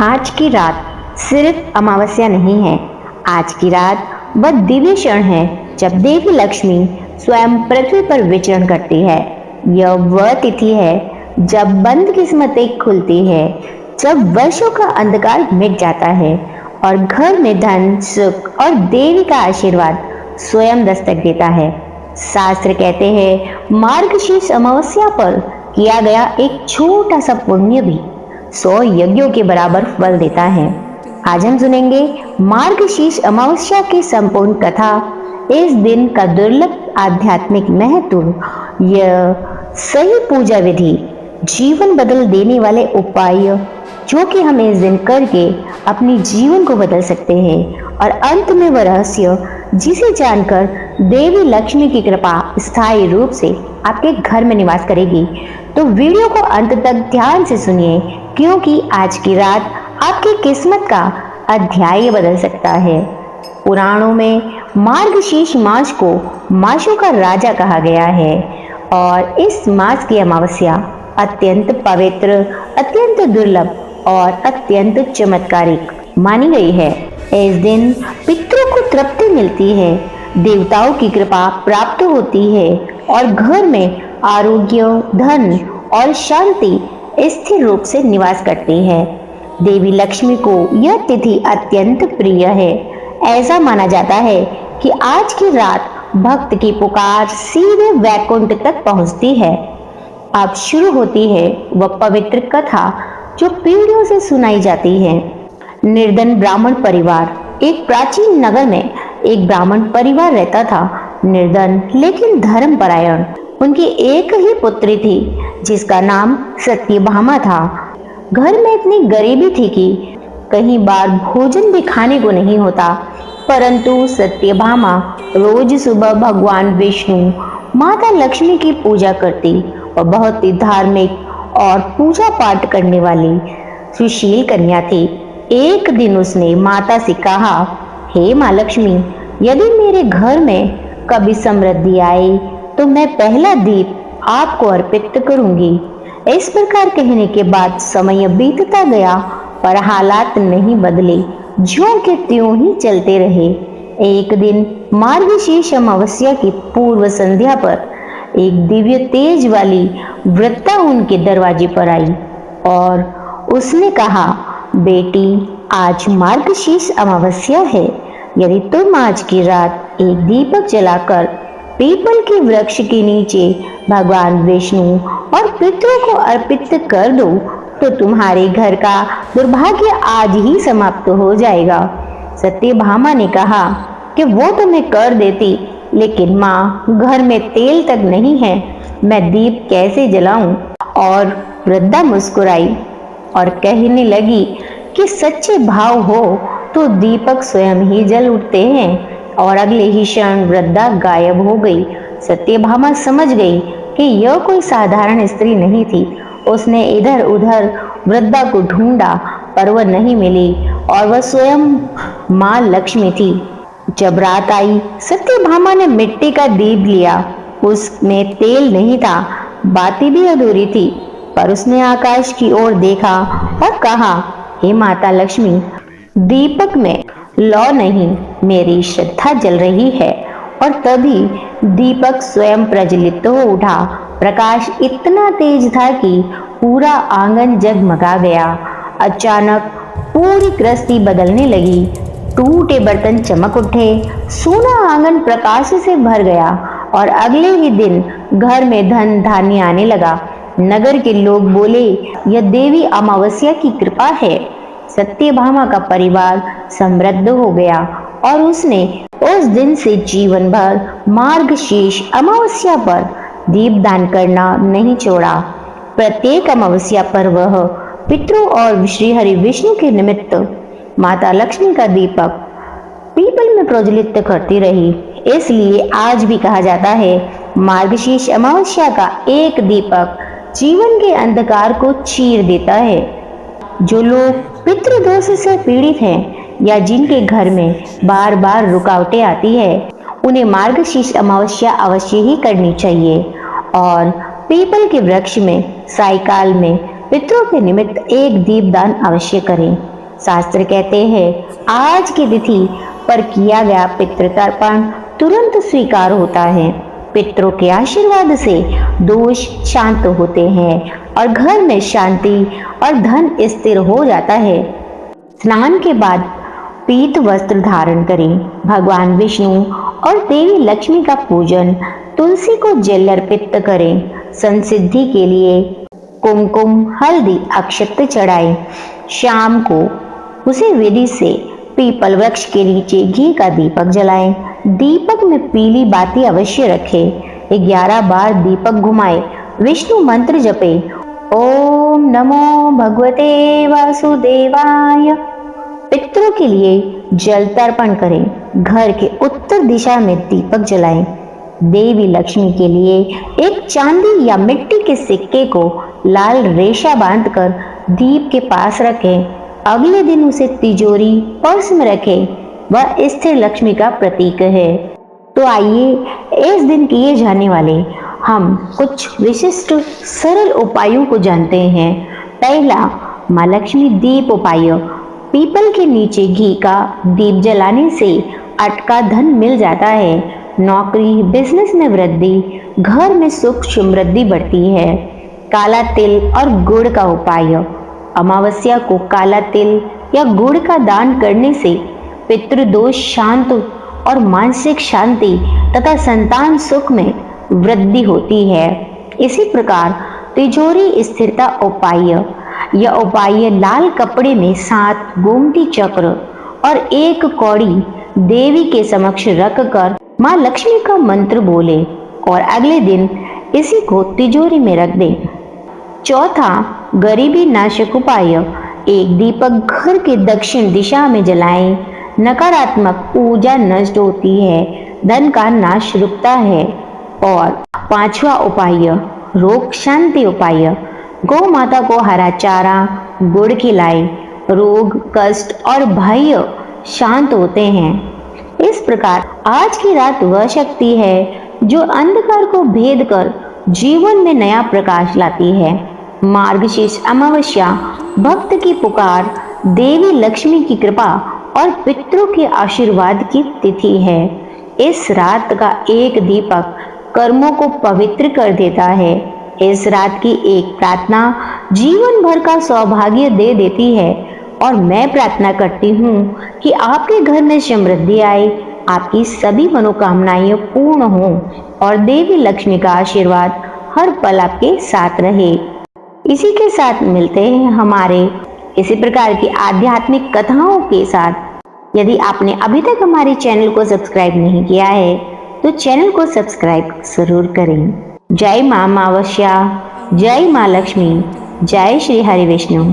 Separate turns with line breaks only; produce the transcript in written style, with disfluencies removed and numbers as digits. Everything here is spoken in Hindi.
आज की रात सिर्फ अमावस्या नहीं है। आज की रात वह दिव्य क्षण है जब देवी लक्ष्मी स्वयं पृथ्वी पर विचरण करती है। यह वह तिथि है जब बंद किस्मतें खुलती है, जब वर्षों का अंधकार मिट जाता है और घर में धन, सुख और देवी का आशीर्वाद स्वयं दस्तक देता है। शास्त्र कहते हैं मार्गशीर्ष अमावस्या पर किया गया एक छोटा सा पुण्य भी 100 यज्ञों के बराबर फल देता है। आज हम सुनेंगे मार्गशीर्ष अमावस्या की संपूर्ण कथा, इस दिन का दुर्लभ आध्यात्मिक महत्व, यह सही पूजा विधि, जीवन बदल देने वाले उपाय जो कि हम इस दिन करके अपने जीवन को बदल सकते हैं, और अंत में वह रहस्य जिसे जानकर देवी लक्ष्मी की कृपा स्थायी रूप से आपके घर में निवास करेगी। तो वीडियो को अंत तक ध्यान से सुनिए, क्योंकि आज की रात आपकी किस्मत का अध्याय बदल सकता है। पुराणों में मार्गशीर्ष मास को मासों का राजा कहा गया है और इस मास की अमावस्या अत्यंत पवित्र, अत्यंत दुर्लभ और अत्यंत चमत्कारिक मानी गई है। इस दिन पितरों को तृप्ति मिलती है, देवताओं की कृपा प्राप्त होती है और घर में आरोग्य, धन और शांति स्थिर रूप से निवास करती है। देवी लक्ष्मी को यह तिथि अत्यंत प्रिय है। ऐसा माना जाता है कि आज की रात भक्त की पुकार सीधे वैकुंठ तक पहुंचती है। अब शुरू होती है वह पवित्र कथा जो पीढ़ियों से सुनाई जाती है। निर्धन ब्राह्मण परिवार। एक प्राचीन नगर में एक ब्राह्मण परिवार रहता था, निर्धन लेकिन धर्मपरायण। उनकी एक ही पुत्री थी जिसका नाम सत्यभामा था। घर में इतनी गरीबी थी कि कई बार भोजन भी खाने को नहीं होता, परंतु सत्यभामा रोज सुबह भगवान विष्णु, माता लक्ष्मी की पूजा करती और बहुत ही धार्मिक और पूजा पाठ करने वाली सुशील कन्या थी। एक दिन उसने माता से कहा, हे माँ लक्ष्मी, यदि मेरे घर में कभी समृद्धि आए तो मैं पहला दीप आपको अर्पित करूंगी। इस प्रकार कहने के बाद समय बीतता गया, पर हालात नहीं बदले, ज्यों के त्यों ही चलते रहे। एक दिन मार्गशीर्ष अमावस्या की पूर्व संध्या पर एक दिव्य तेज वाली वृत्ता उनके दरवाजे पर आई और उसने कहा, बेटी, आज मार्गशीर्ष अमावस्या है। यदि तुम आज की रात एक दीपक जलाकर पीपल के वृक्ष के नीचे भगवान विष्णु और पितरों को अर्पित कर दो तो तुम्हारे घर का दुर्भाग्य आज ही समाप्त हो जाएगा। सत्यभामा ने कहा कि वो तो मैं कर देती, लेकिन माँ, घर में तेल तक नहीं है, मैं दीप कैसे जलाऊं? और वृद्धा मुस्कुराई और कहने लगी कि सच्चे भाव हो तो दीपक स्वयं ही जल उठते हैं। और अगले ही क्षण वृद्धा गायब हो गई। सत्यभामा समझ गई कि यह कोई साधारण स्त्री नहीं थी। उसने इधर उधर वृद्धा को ढूंढा, पर वह नहीं मिली और वह स्वयं माँ लक्ष्मी थी। जब रात आई, सत्यभामा ने मिट्टी का दीप लिया। उसमें तेल नहीं था, बाती भी अधूरी थी, पर उसने आकाश की ओर देखा और कहा, हे माता लक्ष्मी, दीपक में लौ नहीं, मेरी श्रद्धा जल रही है। और तभी दीपक स्वयं प्रज्वलित हो उठा। प्रकाश इतना तेज था कि पूरा आंगन जगमगा गया। अचानक पूरी गृहस्थी बदलने लगी। टूटे बर्तन चमक उठे, सोना आंगन प्रकाश से भर गया और अगले ही दिन घर में धन धान्य आने लगा। नगर के लोग बोले, यह देवी अमावस्या की कृपा है। सत्यभामा का परिवार समृद्ध हो गया और उसने उस दिन से जीवन भर मार्गशीर्ष अमावस्या पर दीपदान करना नहीं छोड़ा। प्रत्येक अमावस्या पर वह पितरों और श्री हरि विष्णु के निमित्त माता लक्ष्मी का दीपक पीपल में प्रज्वलित करती रही। इसलिए आज भी कहा जाता है, मार्गशीर्ष अमावस्या का एक दीपक जीवन के अंधकार को चीर देता है। जो लोग पितृदोष से पीड़ित हैं या जिनके घर में बार बार रुकावटें आती है, उन्हें मार्गशीर्ष अमावस्या अवश्य ही करनी चाहिए और पीपल के वृक्ष में सायकाल में पितरों के निमित्त एक दीपदान अवश्य करें। शास्त्र कहते हैं आज की तिथि पर किया गया पितृतर्पण तुरंत स्वीकार होता है। पितरों के आशीर्वाद से दोष शांत होते हैं और घर में शांति और धन स्थिर हो जाता है। स्नान के बाद पीत वस्त्र धारण करें। भगवान विष्णु और देवी लक्ष्मी का पूजन, तुलसी को जल अर्पित करें। संसिद्धि के लिए कुमकुम, हल्दी, अक्षत चढ़ाएं। शाम को उसे विधि से पीपल वृक्ष के नीचे घी का दीपक जलाएं। दीपक में पीली बाती अवश्य रखें। 11 बार दीपक घुमाएं। विष्णु मंत्र जपे। ओम नमो भगवते वासुदेवाय। पितरों के लिए जल तर्पण करें। घर के उत्तर दिशा में दीपक जलाएं। देवी लक्ष्मी के लिए एक चांदी या मिट्टी के सिक्के को लाल रेशा बांधकर दीप के पास रखें। अगले दिन उसे तिजोरी, पर्स में रखें। वह स्थिर लक्ष्मी का प्रतीक है। तो आइए इस दिन किए जाने वाले हम कुछ विशिष्ट सरल उपायों को जानते हैं। पहला, माँ लक्ष्मी दीप उपाय। पीपल के नीचे घी का दीप जलाने से अटका धन मिल जाता है। नौकरी, बिजनेस में वृद्धि, घर में सुख समृद्धि बढ़ती है। काला तिल और गुड़ का उपाय। अमावस्या को काला तिल या गुड़ का दान करने से पितृदोष शांत और मानसिक शांति तथा संतान सुख में वृद्धि होती है। इसी प्रकार तिजोरी स्थिरता उपाय। यह उपाय लाल कपड़े में 7 गोमती चक्र और 1 कौड़ी देवी के समक्ष रखकर माँ लक्ष्मी का मंत्र बोले और अगले दिन इसी को तिजोरी में रख दें। चौथा, गरीबी नाशक उपाय। एक दीपक घर के दक्षिण दिशा में जलाएं। नकारात्मक ऊर्जा नष्ट होती है, धन का नाश रुकता है। और 5वां उपाय, रोग शांति उपाय। गौ माता को हरा चारा, गुड़ खिलाएं। रोग, कष्ट और भय शांत होते हैं। इस प्रकार आज की रात वह शक्ति है जो अंधकार को भेद कर जीवन में नया प्रकाश लाती है। मार्गशीर्ष अमावस्या भक्त की पुकार, देवी लक्ष्मी की कृपा और पितरों के आशीर्वाद की तिथि है। इस रात का एक दीपक कर्मों को पवित्र कर देता है। इस रात की एक प्रार्थना जीवन भर का सौभाग्य दे देती है। और मैं प्रार्थना करती हूँ कि आपके घर में समृद्धि आए, आपकी सभी मनोकामनाएं पूर्ण हों और देवी लक्ष्मी का आशीर्वाद हर पल आपके साथ रहे। इसी के साथ मिलते हैं हमारे इसी प्रकार की आध्यात्मिक कथाओं के साथ। यदि आपने अभी तक हमारे चैनल को सब्सक्राइब नहीं किया है तो चैनल को सब्सक्राइब जरूर करें। जय माँ अमावस्या, जय माँ लक्ष्मी, जय श्री हरि विष्णु।